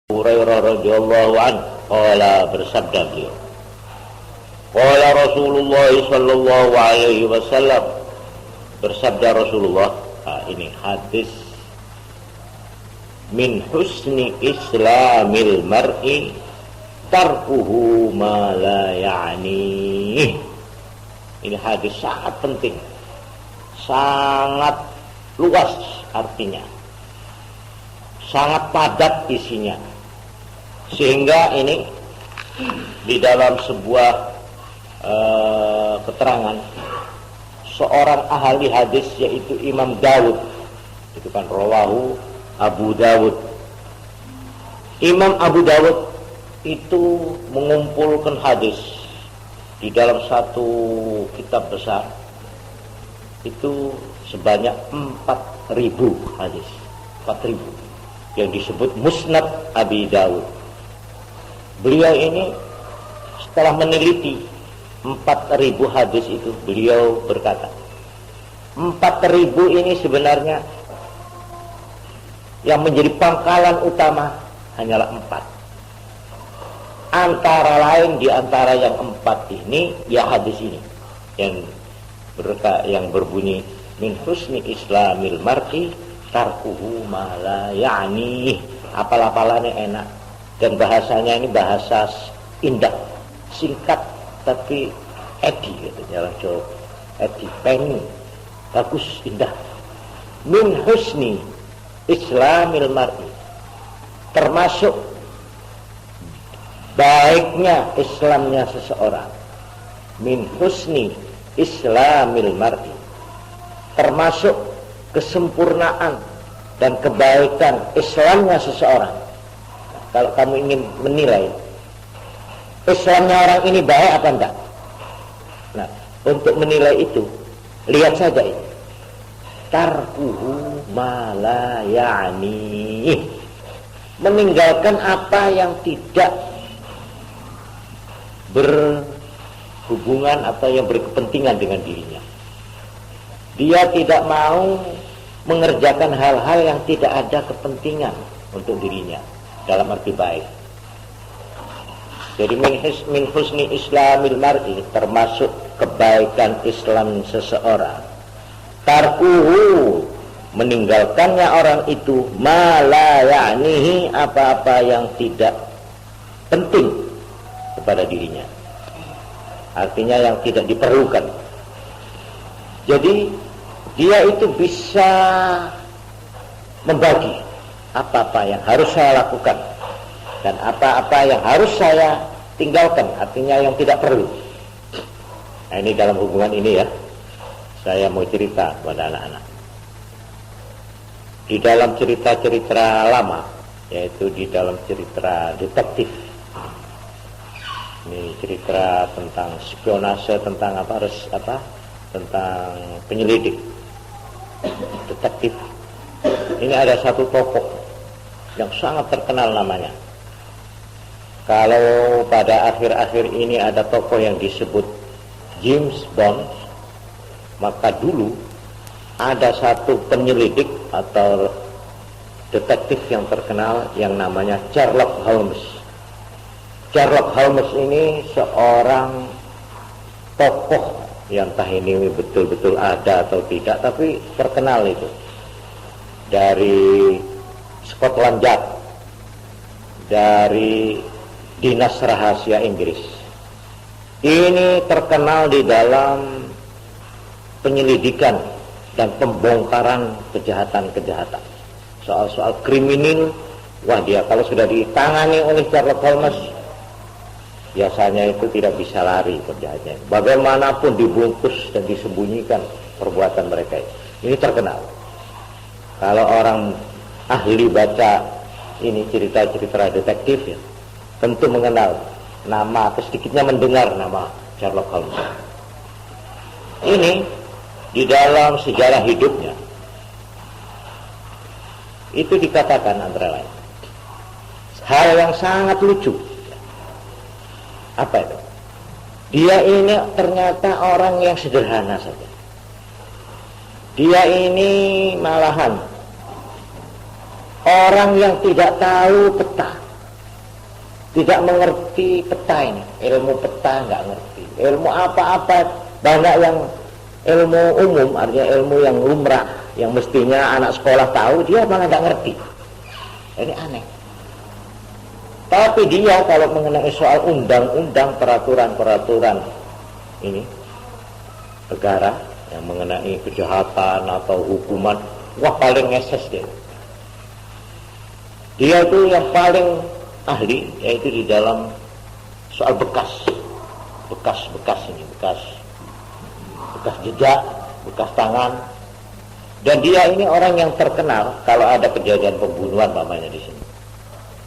Hurairah radhiyallahu anhu qala bersabda beliau, qala Rasulullah sallallahu alaihi wasallam, bersabda Rasulullah. Ini hadis min husni islamil mar'i tarkuhu ma la ya'ni. Ini hadis sangat penting, sangat luas artinya, sangat padat isinya, sehingga ini di dalam sebuah keterangan seorang ahli hadis, yaitu Imam Dawud, itu kan rawahu Abu Dawud. Imam Abu Dawud itu mengumpulkan hadis di dalam satu kitab besar itu sebanyak 4.000 hadis, 4.000 yang disebut Musnad Abi Dawud. Beliau ini setelah meneliti 4.000 hadis itu, beliau berkata 4.000 ini sebenarnya yang menjadi pangkalan utama hanyalah 4. Antara lain, di antara yang 4 ini ya hadis ini yang berbunyi min husni islamil mar'i tarkuhu ma la ya'ni. Apal-apalannya enak, dan bahasanya ini bahasa indah, singkat tapi edi, katanya orang Jawa, edi, pengen, bagus, indah. Min husni islamil mar'i, termasuk baiknya Islamnya seseorang. Min husni islamil mar'i, termasuk kesempurnaan dan kebaikan Islamnya seseorang. Kalau kamu ingin menilai Islamnya orang ini baik apa enggak, nah, untuk menilai itu lihat saja ini, tarkuhu ma la ya'ni, meninggalkan apa yang tidak berhubungan atau yang berkepentingan dengan dirinya. Dia tidak mau mengerjakan hal-hal yang tidak ada kepentingan untuk dirinya, dalam arti baik. Jadi min husni islamil mar'i, termasuk kebaikan Islam seseorang, tarkuhu, meninggalkannya orang itu, ma la ya'nihi, apa-apa yang tidak penting kepada dirinya, artinya yang tidak diperlukan. Jadi dia itu bisa membagi apa-apa yang harus saya lakukan dan apa-apa yang harus saya tinggalkan, artinya yang tidak perlu. Nah, ini dalam hubungan ini ya, saya mau cerita kepada anak-anak. Di dalam cerita-cerita lama, yaitu di dalam cerita detektif, ini cerita tentang spionase, tentang tentang penyelidik, detektif. Ini ada satu tokoh yang sangat terkenal namanya. Kalau pada akhir-akhir ini ada tokoh yang disebut James Bond, maka dulu ada satu penyelidik atau detektif yang terkenal yang namanya Sherlock Holmes. Sherlock Holmes ini seorang tokoh yang entah ini betul-betul ada atau tidak, tapi terkenal itu, dari Scotland Yard, dari Dinas Rahasia Inggris. Ini terkenal di dalam penyelidikan dan pembongkaran kejahatan-kejahatan, soal-soal kriminal. Wah, dia kalau sudah ditangani oleh Sherlock Holmes, biasanya itu tidak bisa lari kerjanya. Bagaimanapun dibungkus dan disembunyikan perbuatan mereka. Ini terkenal. Kalau orang ahli baca ini cerita-cerita detektif ya, tentu mengenal nama atau sedikitnya mendengar nama Sherlock Holmes. Ini di dalam sejarah hidupnya itu dikatakan antara lain hal yang sangat lucu. Apa itu? Dia ini ternyata orang yang sederhana saja. Dia ini malahan orang yang tidak tahu peta, tidak mengerti peta ini, ilmu peta nggak ngerti, ilmu apa-apa banyak yang ilmu umum, artinya ilmu yang lumrah, yang mestinya anak sekolah tahu, dia malah nggak ngerti. Ini aneh. Tapi dia kalau mengenai soal undang-undang, peraturan-peraturan ini negara yang mengenai kejahatan atau hukuman, wah paling ngeses dia. Dia itu yang paling ahli, yaitu di dalam soal bekas ini, bekas jejak, bekas tangan. Dan dia ini orang yang terkenal kalau ada kejadian pembunuhan namanya di sini.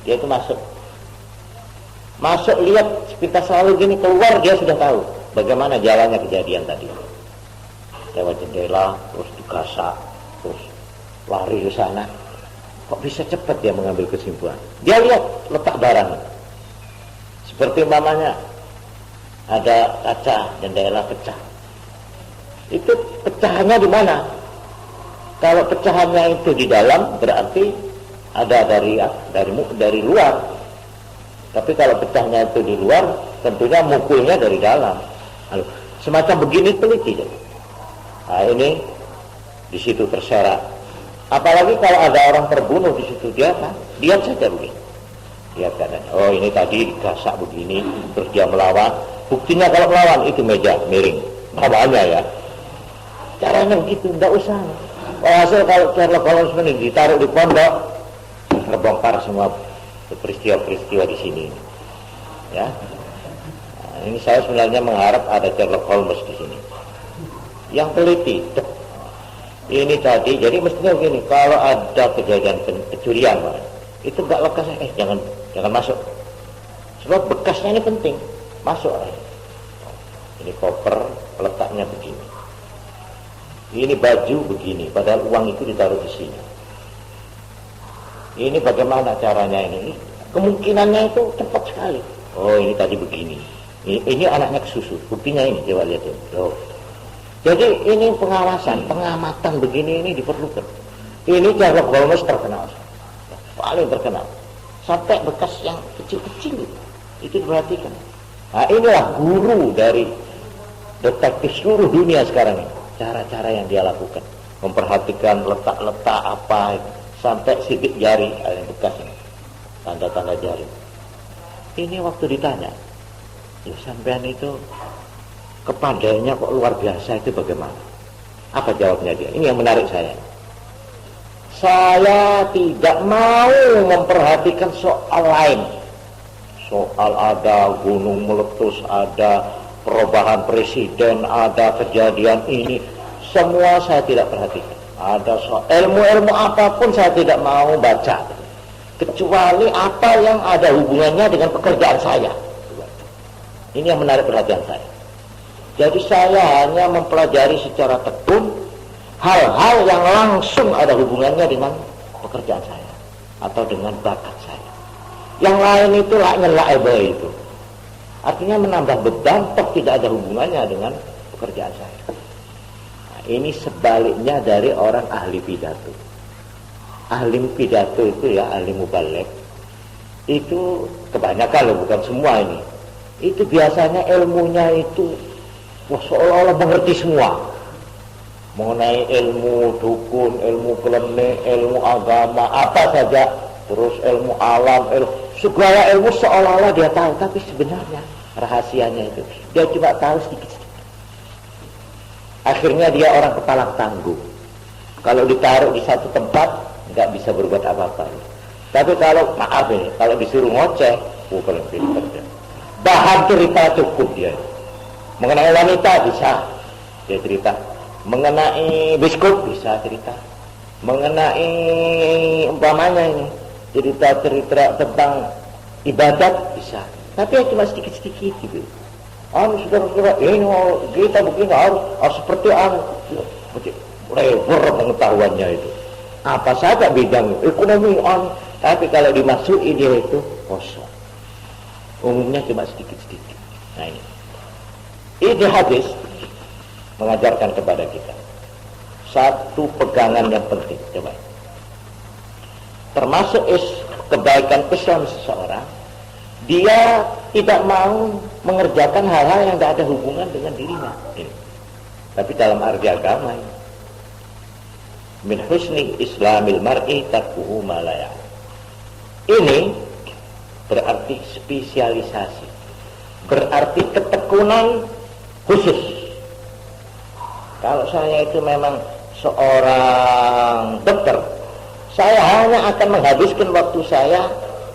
Dia itu masuk lihat kita selalu gini, keluar dia sudah tahu bagaimana jalannya kejadian tadi. Lewat jendela, terus digasak, terus lari ke sana. Kok bisa cepat dia mengambil kesimpulan? Dia lihat letak barang. Seperti umpamanya ada kaca jendela pecah. Itu pecahannya di mana? Kalau pecahannya itu di dalam berarti ada dari luar. Tapi kalau pecahnya itu di luar, tentunya mukulnya dari dalam. Lalu, semacam begini teliti. Nah ini di situ terserak. Apalagi kalau ada orang terbunuh di situ, dia lihat saja begini. Lihat keadaannya. Oh ini tadi digasak begini, terus dia melawan. Buktinya kalau melawan itu meja miring. Namanya ya. Caranya begitu, tidak usah. Hasil kalau Sherlock Holmes ini ditaruh di pondok, ngebongkar semua peristiwa-peristiwa di sini. Ya. Nah, ini saya sebenarnya mengharap ada Sherlock Holmes di sini. Yang teliti. Ini tadi, jadi mestinya begini, kalau ada kejadian kecurian, itu enggak lekas, jangan masuk. Sebab bekasnya ini penting, masuk. Ini koper, letaknya begini. Ini baju begini, padahal uang itu ditaruh di sini. Ini bagaimana caranya ini? Kemungkinannya itu cepat sekali. Oh ini tadi begini. Ini anaknya kesusu. Buktinya ini, coba lihat ini. Loh. Jadi ini pengawasan, pengamatan begini ini diperlukan. Ini Sherlock Holmes terkenal, paling terkenal. Sampai bekas yang kecil-kecil itu diperhatikan. Nah inilah guru dari detektif seluruh dunia sekarang ini. Cara-cara yang dia lakukan, memperhatikan letak-letak apa sampai sidik jari ada bekas ini, tanda-tanda jari. Ini waktu ditanya, ya sampean itu kepadanya kok luar biasa, itu bagaimana? Apa jawabnya dia? Ini yang menarik saya. Saya tidak mau memperhatikan soal lain. Soal ada gunung meletus, ada perubahan presiden, ada kejadian ini, semua saya tidak perhatikan. Ada soal ilmu-ilmu apapun saya tidak mau baca, kecuali apa yang ada hubungannya dengan pekerjaan saya. Ini yang menarik perhatian saya. Jadi saya hanya mempelajari secara tekun hal-hal yang langsung ada hubungannya dengan pekerjaan saya atau dengan bakat saya. Yang lain itu nyelak itu. Artinya menambah beban, toh tidak ada hubungannya dengan pekerjaan saya. Nah, ini sebaliknya dari orang ahli pidato. Ahli pidato itu ya, ahli mubaligh. Itu kebanyakan loh, bukan semua ini. Itu biasanya ilmunya itu seolah-olah mengerti semua. Mengenai ilmu dukun, ilmu klenik, ilmu agama, apa saja. Terus ilmu alam, segala ilmu seolah-olah dia tahu, tapi sebenarnya rahasianya itu dia cuma tahu sedikit-sedikit. Akhirnya dia orang kepala tangguh. Kalau ditaruh di satu tempat nggak bisa berbuat apa-apa. Tapi kalau maaf ini, kalau disuruh ngoceh, paling pintar dia. Bahan cerita cukup dia. Mengenai wanita bisa dia cerita. Mengenai biskop bisa cerita. Mengenai umpamanya ini cerita tentang ibadat bisa, tapi ya cuma sedikit-sedikit gitu. Saudara-saudara, ini kita begini harus seperti lebar pengetahuannya itu. Apa saja bidang ekonomi tapi kalau dimasukin dia itu kosong. Umumnya cuma sedikit-sedikit. Nah ini hadis mengajarkan kepada kita satu pegangan yang penting. Coba. Termasuk kebaikan Islam seseorang, Dia tidak mau mengerjakan hal-hal yang tidak ada hubungan dengan dirinya. Ini. Tapi dalam arti agama ini, min husni islamil mar'i tarkuhu ma la ya'lam. Ini berarti spesialisasi, berarti ketekunan khusus. Kalau saya itu memang seorang dokter, saya hanya akan menghabiskan waktu saya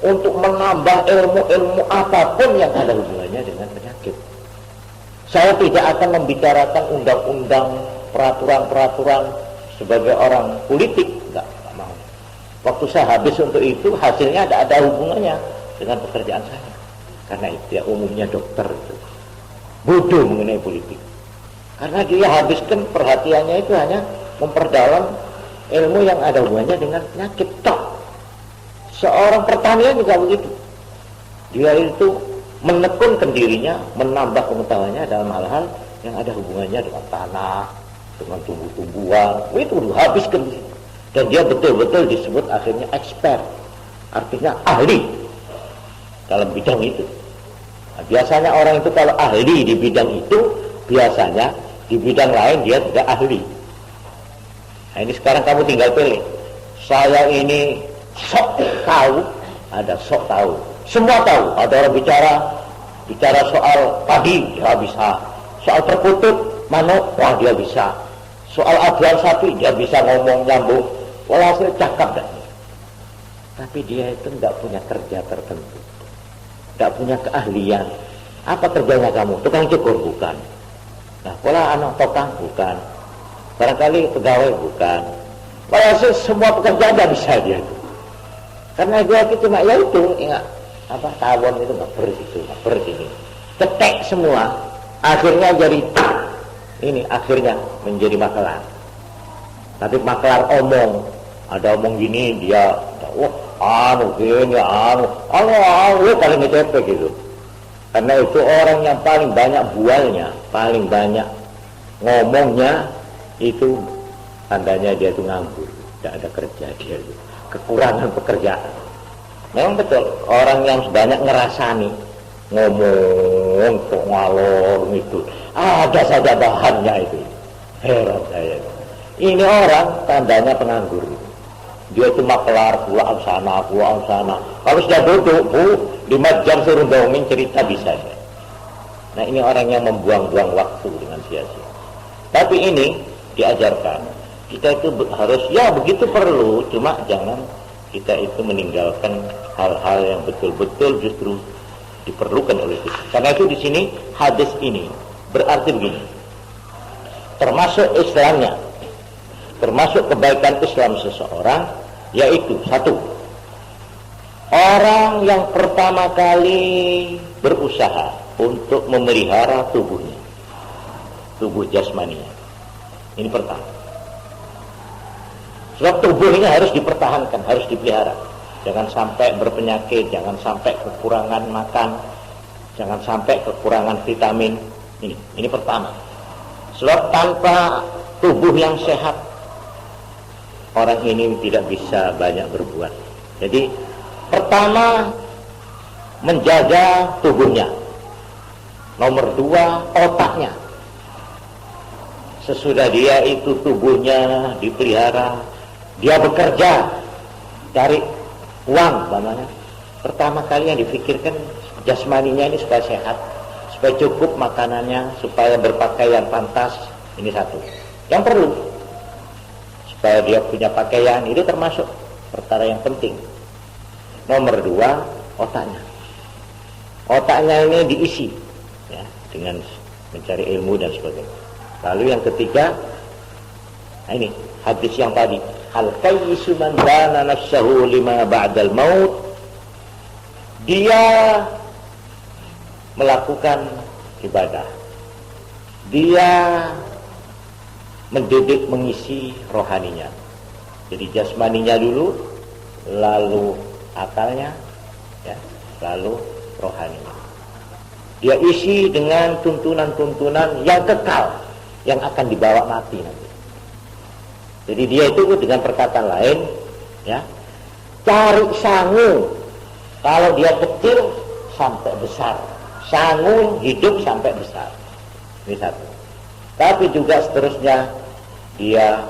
untuk menambah ilmu-ilmu apapun yang ada hubungannya dengan penyakit. Saya tidak akan membicarakan undang-undang, peraturan-peraturan sebagai orang politik, enggak mau. Waktu saya habis untuk itu, hasilnya tidak ada hubungannya dengan pekerjaan saya. Karena itu ya umumnya dokter itu bodoh mengenai politik. Karena dia habiskan perhatiannya itu hanya memperdalam ilmu yang ada hubungannya dengan penyakit. Seorang pertanian juga begitu. Dia itu menekunkan dirinya, menambah pengetahuannya dalam hal-hal yang ada hubungannya dengan tanah, dengan tumbuh-tumbuhan. Itu habiskan di situ. Dan dia betul-betul disebut akhirnya expert, artinya ahli dalam bidang itu. Nah, biasanya orang itu kalau ahli di bidang itu, biasanya di bidang lain dia tidak ahli. Nah, ini sekarang kamu tinggal pilih. Saya ini sok tahu, ada sok tahu. Semua tahu. Ada orang bicara soal padi, dia bisa. Soal perkutut, manuk, wah dia bisa. Soal aduan sapi, dia bisa ngomong nyambung. Walhasil cakap dah. Tapi dia itu tidak punya kerja tertentu, tidak punya keahlian. Apa kerjanya kamu? Tukang cukur? Bukan. Nah, pola anak tokang? Bukan. Barangkali pegawai? Bukan. Walhasil semua pekerjaan tidak bisa dia itu. Karena dia itu cuma ya itu, ingat apa tawon itu ngeber ini, cetek semua, akhirnya jadi ini, akhirnya menjadi makelar. Tapi makelar omong, ada omong gini dia, wah gini, paling ngecepek gitu. Karena itu orang yang paling banyak bualnya, paling banyak ngomongnya, itu tandanya dia itu nganggur, tidak ada kerja dia itu. Kekurangan pekerjaan. Memang betul, orang yang banyak ngerasani, ngomong kok ngalor itu, ada saja bahannya itu. Heran saya. Ini orang tandanya penganggur. Dia cuma kelar pulang sana. Kalau sudah duduk, 5 jam suruh dongeng cerita bisa. Nah, ini orang yang membuang-buang waktu dengan sia-sia. Tapi ini diajarkan. Kita itu harus, ya begitu perlu, cuma jangan kita itu meninggalkan hal-hal yang betul-betul justru diperlukan oleh kita. Karena itu di sini hadis ini berarti begini, termasuk Islamnya, termasuk kebaikan Islam seseorang, yaitu satu, orang yang pertama kali berusaha untuk memelihara tubuhnya, tubuh jasmaninya. Ini pertama. Sebab tubuh ini harus dipertahankan, harus dipelihara. Jangan sampai berpenyakit, jangan sampai kekurangan makan, jangan sampai kekurangan vitamin. Ini pertama. Sebab tanpa tubuh yang sehat, orang ini tidak bisa banyak berbuat. Jadi pertama, menjaga tubuhnya. Nomor 2, otaknya. Sesudah dia itu tubuhnya dipelihara, dia bekerja, cari uang, namanya. Pertama kali yang difikirkan jasmaninya ini supaya sehat, supaya cukup makanannya, supaya berpakaian pantas. Ini satu. Yang perlu, supaya dia punya pakaian, itu termasuk perkara yang penting. Nomor 2, otaknya. Otaknya ini diisi, ya, dengan mencari ilmu dan sebagainya. Lalu yang ketiga, nah ini hadis yang tadi. Al-qayyisu man dana nafsahu lima ba'dal maut. Dia melakukan ibadah. Dia mendidik, mengisi rohaninya. Jadi jasmaninya dulu, lalu akalnya, ya, lalu rohaninya. Dia isi dengan tuntunan-tuntunan yang kekal, yang akan dibawa mati nanti. Jadi dia itu dengan perkataan lain, ya, cari sangu. Kalau dia kecil, sampai besar. Sangu hidup sampai besar. Ini satu. Tapi juga seterusnya dia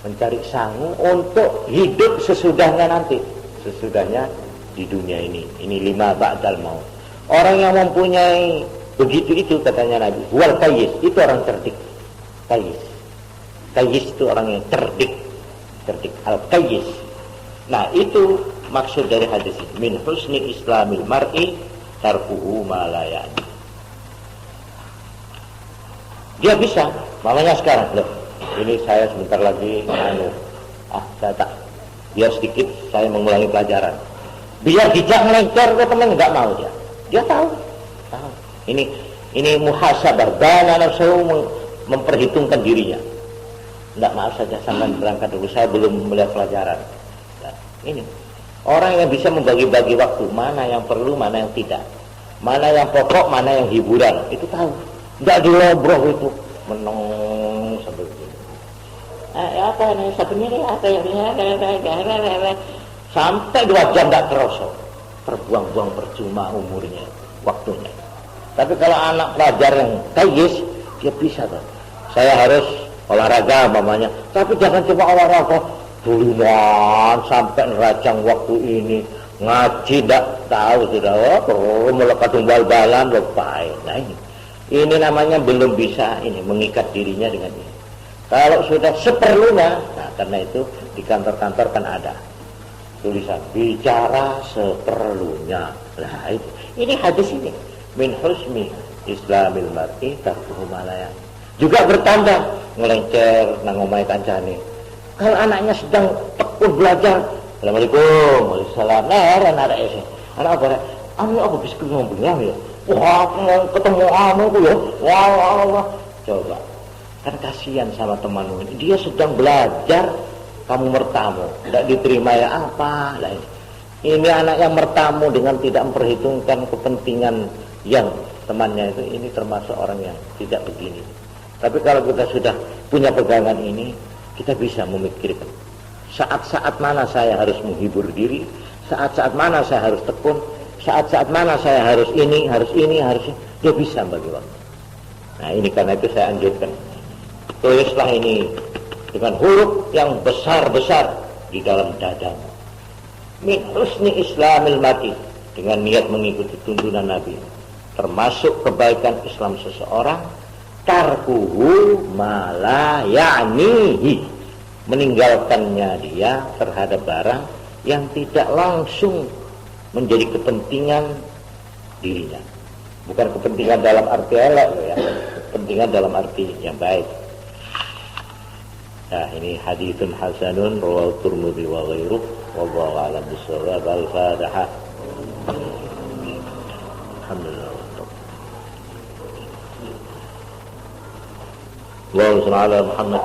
mencari sangu untuk hidup sesudahnya nanti. Sesudahnya di dunia ini. Ini 5 ba'dal maut. Orang yang mempunyai begitu itu katanya Nabi, wal qayyis, itu orang cerdik. Qayyis. Qayyis itu orang yang cerdik. Cerdik. Al-qayyis. Nah, itu maksud dari hadis ini. Min husni islamil mar'i tarkuhu ma la ya'ni. Dia bisa, makanya sekarang loh, ini saya sebentar lagi saya tak, biar sedikit saya mengulangi pelajaran. Biar tidak melencer ke teman, enggak mau dia. Dia tahu. Ini muhasabah, dana nafsu, memperhitungkan dirinya. Enggak, maaf saja sampai berangkat dulu, saya belum melihat pelajaran. Nah, ini orang yang bisa membagi-bagi waktu, mana yang perlu, mana yang tidak, mana yang pokok, mana yang hiburan, itu tahu. Enggak dilobroh itu, menong sampai begini. Apa ini satunya ini apa yang sampai 2 jam enggak terasa, terbuang-buang percuma umurnya, waktunya. Tapi kalau anak pelajar yang kayyis, dia bisa tuh. Saya harus olahraga mamanya, tapi jangan cuma olahraga duluan sampai nerajang waktu ini, ngaji enggak tahu sudah, melekat umbal-balan lepai. Nah ini namanya belum bisa ini mengikat dirinya dengan ini. Kalau sudah seperlunya, nah karena itu di kantor-kantor kan ada tulisan bicara seperlunya. Nah itu, ini hadis ini min husni islamil mar'i tarkuhu ma la ya'ni. Juga bertambah ngelencer nang omahe kancane. Kalau anaknya sedang tekun belajar, Assalamualaikum, waalaikumsalam. Nah, ada ese. Anak apa bisa ngomong ya? Wah, mau ketemu ku ya. Wah. Coba. Kan kasihan sama temanmu ini. Dia sedang belajar, kamu mertamu. Tidak diterima ya apa? Lah ini anak yang mertamu dengan tidak memperhitungkan kepentingan yang temannya itu, ini termasuk orang yang tidak begini. Tapi kalau kita sudah punya pegangan ini, kita bisa memikirkan saat-saat mana saya harus menghibur diri, saat-saat mana saya harus tekun, saat-saat mana saya harus ini, dia bisa bagi waktu. Nah ini karena itu saya anjurkan, tulislah ini dengan huruf yang besar-besar di dalam dadamu. Min husni islamil mar'i, dengan niat mengikuti tuntunan Nabi, termasuk kebaikan Islam seseorang, tarkuhu ma la ya'nihi, meninggalkannya dia terhadap barang yang tidak langsung menjadi kepentingan dirinya. Bukan kepentingan dalam arti elek ya, kepentingan dalam arti yang baik. Nah, ini haditsun hasanun rawahu Tirmidzi wa ghairuh, wallahu a'lam bissawab. Al-Fatihah. Alhamdulillah. Allahumma shalli ala Muhammad